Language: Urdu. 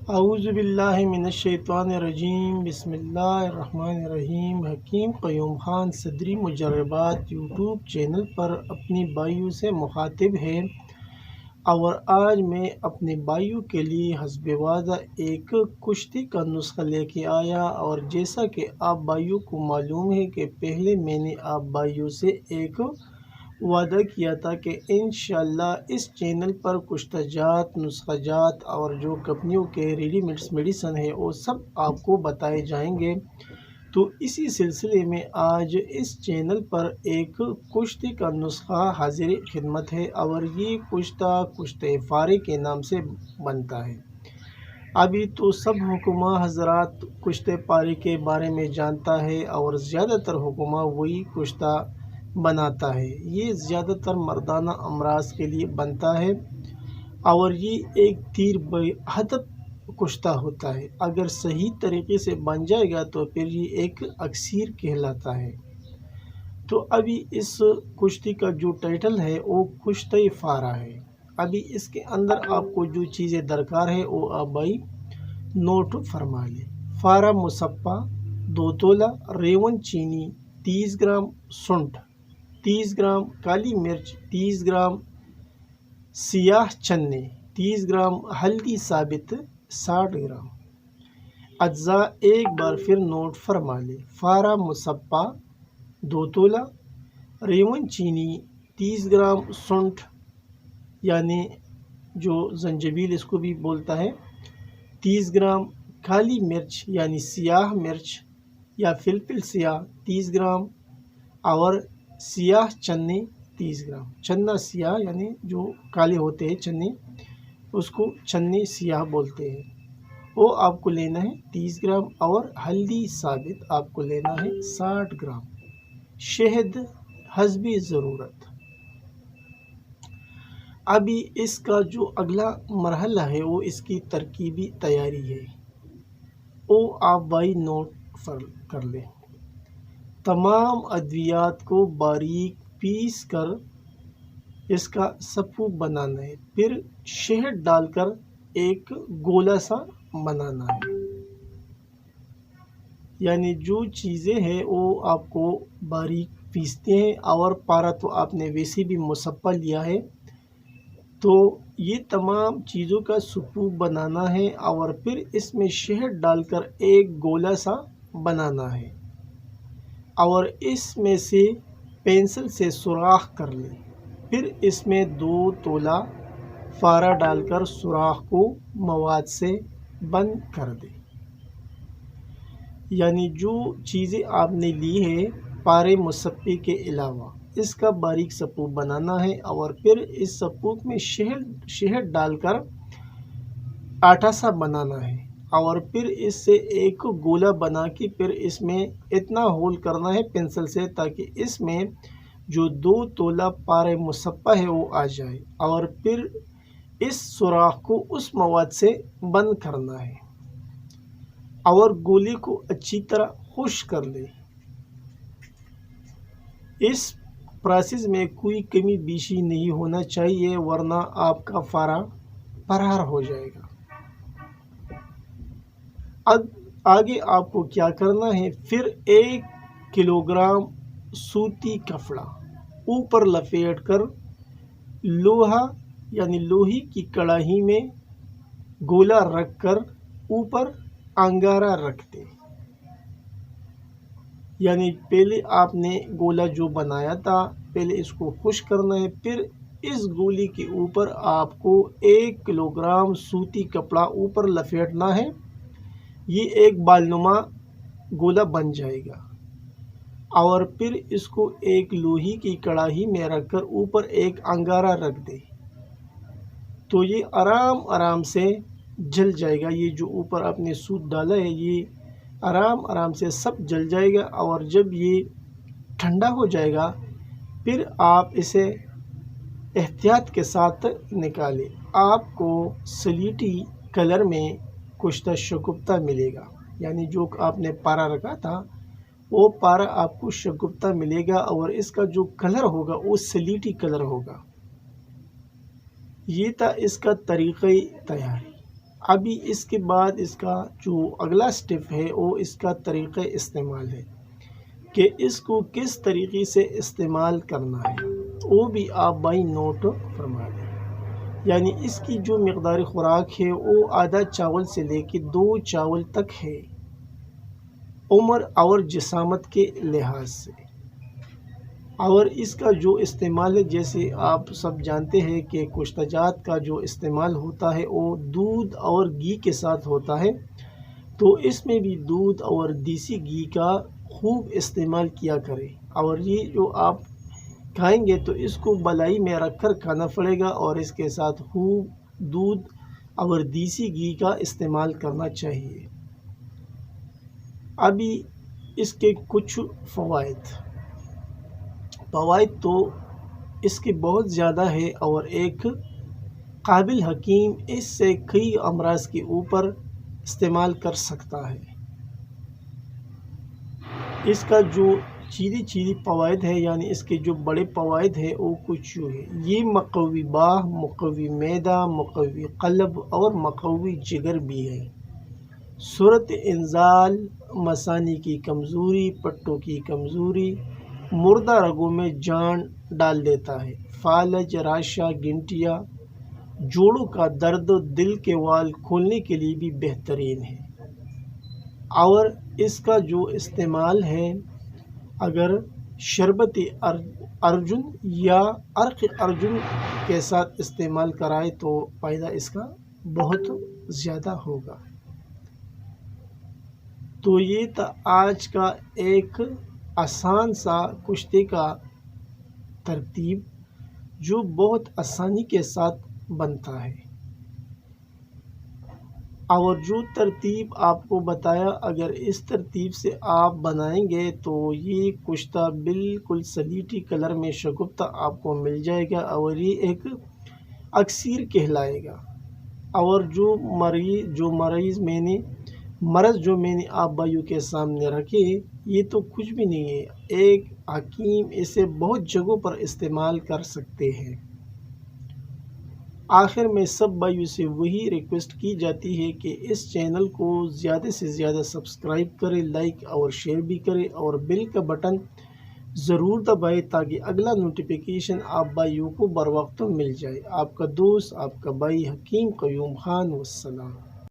اعوذ باللہ من الشیطان الرجیم بسم اللہ الرحمن الرحیم۔ حکیم قیوم خان صدری مجربات یوٹیوب چینل پر اپنی بھائیوں سے مخاطب ہے اور آج میں اپنے بھائیوں کے لیے حسب وعدہ ایک کشتی کا نسخہ لے کے آیا، اور جیسا کہ آپ بھائیوں کو معلوم ہے کہ پہلے میں نے آپ بھائیوں سے ایک وعدہ کیا تھا کہ انشاءاللہ اس چینل پر کشتہ جات، نسخہ جات اور جو کمپنیوں کے ریڈی میڈیسن ہے وہ سب آپ کو بتائے جائیں گے۔ تو اسی سلسلے میں آج اس چینل پر ایک کشتی کا نسخہ حاضر خدمت ہے، اور یہ کشتہ فارے کے نام سے بنتا ہے۔ ابھی تو سب حکمہ حضرات کشتہ پارے کے بارے میں جانتا ہے، اور زیادہ تر حکمہ وہی کشتہ بناتا ہے۔ یہ زیادہ تر مردانہ امراض کے لیے بنتا ہے، اور یہ ایک تیر بے ہدف کشتہ ہوتا ہے۔ اگر صحیح طریقے سے بن جائے گا تو پھر یہ ایک اکسیر کہلاتا ہے۔ تو ابھی اس کشتی کا جو ٹائٹل ہے وہ کشتہ فارہ ہے۔ ابھی اس کے اندر آپ کو جو چیزیں درکار ہے وہ آپ بھائی نوٹ فرما لیں۔ فارہ مصفہ 2 تولہ، ریون چینی 30 گرام، سنٹھ 30 گرام، کالی مرچ 30 گرام، سیاہ چنے 30 گرام، ہلدی ثابت 60 گرام۔ اجزاء ایک بار پھر نوٹ فرما لیں۔ فارہ مصفہ 2 تولہ، ریون چینی 30 گرام، سنٹھ یعنی جو زنجبیل اس کو بھی بولتا ہے 30 گرام، کالی مرچ یعنی سیاہ مرچ یا فلفل سیاہ 30 گرام، اور سیاہ چنے 30 گرام۔ چنا سیاہ یعنی جو کالے ہوتے ہیں چنے، اس کو چنے سیاہ بولتے ہیں، وہ آپ کو لینا ہے 30 گرام، اور ہلدی ثابت آپ کو لینا ہے 60 گرام۔ شہد حسب ضرورت۔ ابھی اس کا جو اگلا مرحلہ ہے وہ اس کی ترکیبی تیاری ہے، وہ آپ بھائی نوٹ کر لیں۔ تمام ادویات کو باریک پیس کر اس کا سپو بنانا ہے، پھر شہد ڈال کر ایک گولا سا بنانا ہے۔ یعنی جو چیزیں ہیں وہ آپ کو باریک پیستے ہیں، اور پارا تو آپ نے ویسے بھی مصفہ لیا ہے، تو یہ تمام چیزوں کا سپو بنانا ہے، اور پھر اس میں شہد ڈال کر ایک گولا سا بنانا ہے، اور اس میں سے پینسل سے سوراخ کر لیں۔ پھر اس میں 2 تولہ فارا ڈال کر سوراخ کو مواد سے بند کر دیں۔ یعنی جو چیزیں آپ نے لی ہے پارے مصفے کے علاوہ، اس کا باریک سپو بنانا ہے، اور پھر اس سپو میں شہد ڈال کر آٹا سا بنانا ہے، اور پھر اس سے ایک گولا بنا کے پھر اس میں اتنا ہول کرنا ہے پینسل سے تاکہ اس میں جو 2 تولہ پارے مصفہ ہے وہ آ جائے، اور پھر اس سوراخ کو اس مواد سے بند کرنا ہے، اور گولے کو اچھی طرح خشک کر لیں۔ اس پروسیس میں کوئی کمی بیشی نہیں ہونا چاہیے، ورنہ آپ کا فارا فرار ہو جائے گا۔ اب آگے آپ کو کیا کرنا ہے، پھر 1 کلوگرام سوتی کپڑا اوپر لپیٹ کر لوہا یعنی لوہی کی کڑاہی میں گولا رکھ کر اوپر انگارہ رکھ دیں۔ یعنی پہلے آپ نے گولا جو بنایا تھا پہلے اس کو خشک کرنا ہے، پھر اس گولی کے اوپر آپ کو 1 کلوگرام سوتی کپڑا اوپر لپیٹنا ہے۔ یہ ایک بال نما گولا بن جائے گا، اور پھر اس کو ایک لوہی کی کڑاہی میں رکھ کر اوپر ایک انگارہ رکھ دیں، تو یہ آرام آرام سے جل جائے گا۔ یہ جو اوپر آپ نے سوت ڈالا ہے یہ آرام سے سب جل جائے گا، اور جب یہ ٹھنڈا ہو جائے گا پھر آپ اسے احتیاط کے ساتھ نکالیں۔ آپ کو سلیٹی کلر میں کشتہ شگفتہ ملے گا، یعنی جو آپ نے پارا رکھا تھا وہ پارا آپ کو شگفتہ ملے گا، اور اس کا جو کلر ہوگا وہ سلیٹی کلر ہوگا۔ یہ تھا اس کا طریقہ تیاری۔ ابھی اس کے بعد اس کا جو اگلا سٹیپ ہے وہ اس کا طریقہ استعمال ہے کہ اس کو کس طریقے سے استعمال کرنا ہے، وہ بھی آپ بھائی نوٹ فرما لیں۔ یعنی اس کی جو مقدار خوراک ہے وہ آدھا چاول سے لے کے 2 چاول تک ہے، عمر اور جسامت کے لحاظ سے۔ اور اس کا جو استعمال ہے، جیسے آپ سب جانتے ہیں کہ گوشت جات کا جو استعمال ہوتا ہے وہ دودھ اور گھی کے ساتھ ہوتا ہے، تو اس میں بھی دودھ اور دیسی گھی کا خوب استعمال کیا کرے۔ اور یہ جو آپ کھائیں گے تو اس کو بلائی میں رکھ کر کھانا پڑے گا، اور اس کے ساتھ خوب دودھ اور دیسی گھی کا استعمال کرنا چاہیے۔ ابھی اس کے کچھ فوائد تو اس کے بہت زیادہ ہے، اور ایک قابل حکیم اس سے کئی امراض کے اوپر استعمال کر سکتا ہے۔ اس کا جو چیزی فوائد ہے، یعنی اس کے جو بڑے فوائد ہیں وہ کچھ یوں ہے: یہ مقوی باہ، مقوی معدہ، مقوی قلب اور مقوی جگر بھی ہے۔ صورت انزال، مثانی کی کمزوری، پٹوں کی کمزوری، مردہ رگوں میں جان ڈال دیتا ہے۔ فالج، راشا، گنٹیا، جوڑوں کا درد، دل کے وال کھولنے کے لیے بھی بہترین ہے۔ اور اس کا جو استعمال ہے، اگر شربت ارجن یا عرق ارجن کے ساتھ استعمال کرائے تو فائدہ اس کا بہت زیادہ ہوگا۔ تو یہ تھا آج کا ایک آسان سا کشتے کا ترتیب جو بہت آسانی کے ساتھ بنتا ہے۔ اور جو ترتیب آپ کو بتایا، اگر اس ترتیب سے آپ بنائیں گے تو یہ کشتہ بالکل سلیٹی کلر میں شگفتہ آپ کو مل جائے گا، اور یہ ایک اکسیر کہلائے گا۔ اور جو مرض جو میں نے آپ بھائیوں کے سامنے رکھے، یہ تو کچھ بھی نہیں ہے، ایک حکیم اسے بہت جگہوں پر استعمال کر سکتے ہیں۔ آخر میں سب بھائیوں سے وہی ریکویسٹ کی جاتی ہے کہ اس چینل کو زیادہ سے زیادہ سبسکرائب کرے، لائک اور شیئر بھی کرے، اور بیل کا بٹن ضرور دبائے تاکہ اگلا نوٹیفیکیشن آپ بھائیوں کو بر وقت مل جائے۔ آپ کا دوست، آپ کا بھائی حکیم قیوم خان، والسلام۔